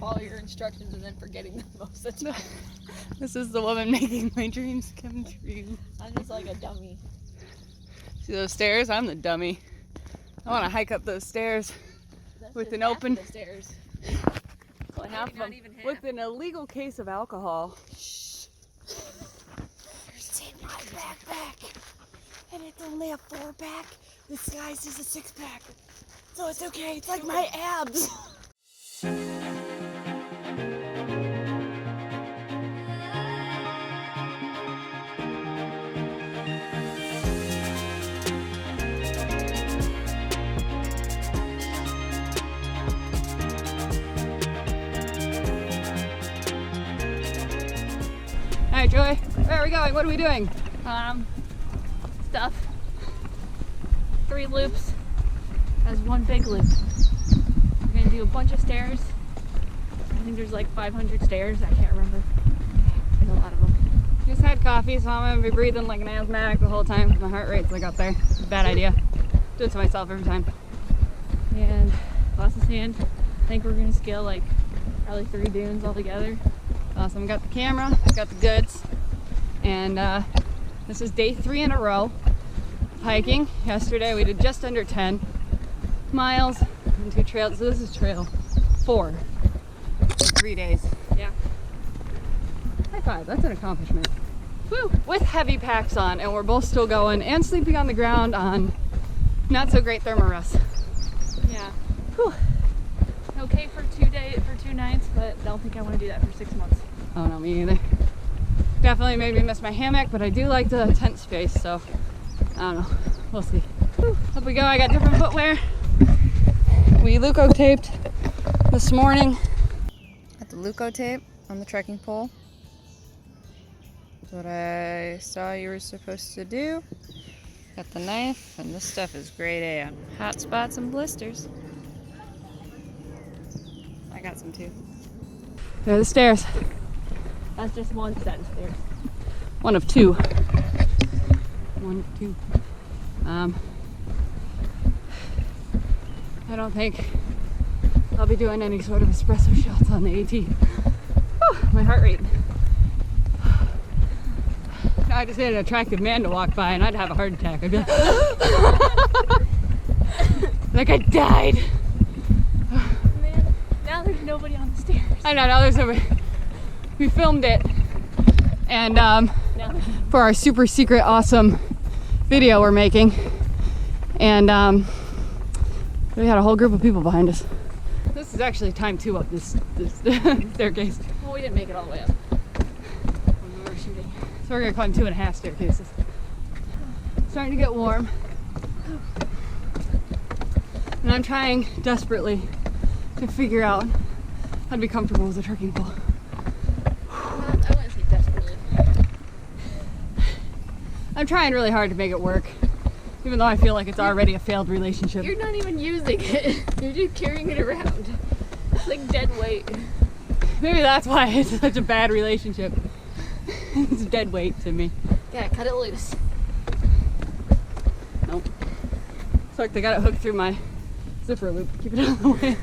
follow your instructions and then forgetting them most of the time. This is the woman making my dreams come true. I'm just like a dummy. See those stairs? I'm the dummy. I want to hike up those stairs with an open... The stairs. Well, half of them with an illegal case of alcohol. Shh. There's in my backpack. And it's only a 4-pack disguised as a 6-pack. So it's okay. It's like my abs. All right, Joy, where are we going? What are we doing? Stuff. 3 loops as one big loop. We're gonna do a bunch of stairs. I think there's like 500 stairs. I can't remember. There's a lot of them. Just had coffee, so I'm gonna be breathing like an asthmatic the whole time because my heart rate's like up there. It's a bad idea. Do it to myself every time. And lots of sand. I think we're gonna scale like probably 3 dunes altogether. Awesome. Got the camera, got the goods, and this is day 3 in a row of hiking. Yesterday we did just under 10 miles and 2 trails. So this is trail 4 in 3 days. Yeah. High five. That's an accomplishment. Woo! With heavy packs on, and we're both still going and sleeping on the ground on not so great thermarest. Yeah. Whew. Okay for 2 days, for 2 nights, but don't think I want to do that for 6 months. Oh no, me either. Definitely made me miss my hammock, but I do like the tent space, so I don't know. We'll see. Whew. Up we go. I got different footwear. We Leuco taped this morning. Got the Leuco tape on the trekking pole. That's what I saw you were supposed to do. Got the knife, and this stuff is grade A on hot spots and blisters. I got some too. There are the stairs. That's just one set of stairs. One of 2. 1 of 2. I don't think I'll be doing any sort of espresso shots on the AT. Whew, my heart rate. I just had an attractive man to walk by and I'd have a heart attack. I'd be like, like I died. Man, now there's nobody on the stairs. I know, now there's nobody. We filmed it, and for our super secret awesome video we're making, and we had a whole group of people behind us. This is actually time 2 up this staircase. Well, we didn't make it all the way up when we were shooting. So we're gonna climb 2.5 staircases. Starting to get warm. And I'm trying desperately to figure out how to be comfortable with a trekking pole. I wouldn't say desperately. I'm trying really hard to make it work, even though I feel like it's already a failed relationship. You're not even using it. You're just carrying it around. It's like dead weight. Maybe that's why it's such a bad relationship. It's dead weight to me. Yeah, cut it loose. Nope. It's like they got it hooked through my zipper loop. Keep it out of the way.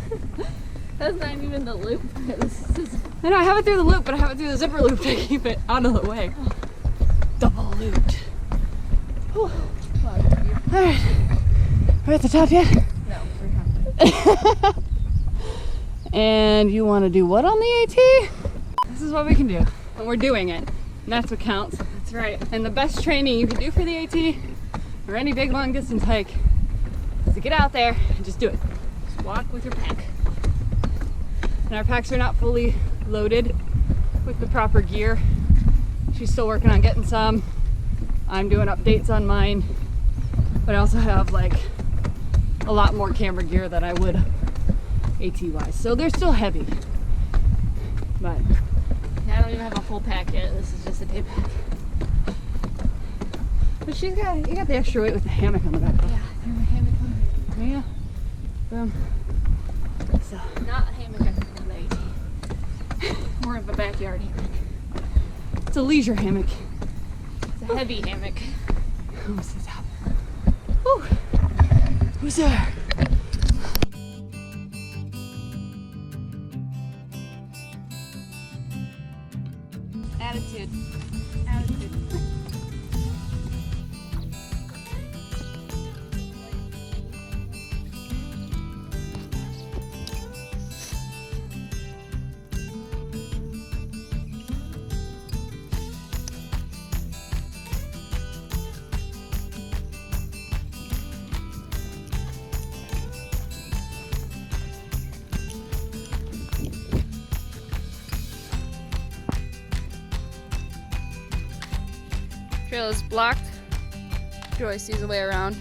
That's not even the loop. I know, I have it through the loop, but I have it through the zipper loop to keep it out of the way. Double looped. Whew. Alright. We're at the top yet? No, we're not. And you want to do what on the AT? This is what we can do. And we're doing it. And that's what counts. That's right. And the best training you can do for the AT or any big long distance hike is to get out there and just do it. Just walk with your pack. And our packs are not fully loaded with the proper gear. She's still working on getting some. I'm doing updates on mine. But I also have like a lot more camera gear than I would AT-wise. So they're still heavy. But yeah, I don't even have a full pack yet. This is just a day pack. But you got the extra weight with the hammock on the back. Yeah, threw my hammock on. Yeah. Boom. So. Not a hammock on the AT. More of a backyard hammock. It's a leisure hammock. It's a heavy hammock. Almost to the top. Whew. Who's there? Attitude. Attitude. Trail is blocked. Joy sees a way around.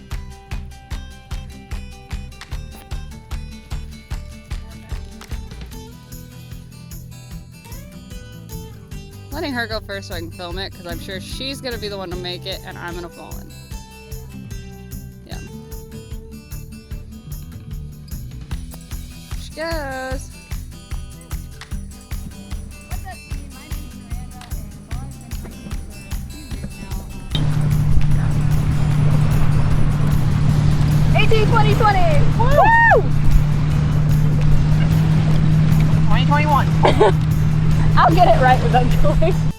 Letting her go first so I can film it because I'm sure she's gonna be the one to make it and I'm gonna fall in. Yeah. Here she goes. What's up, team? My name's Miranda, and Laura's been hiking for a few years now. 18, 20, 20! Woo! 2021. I'll get it right eventually.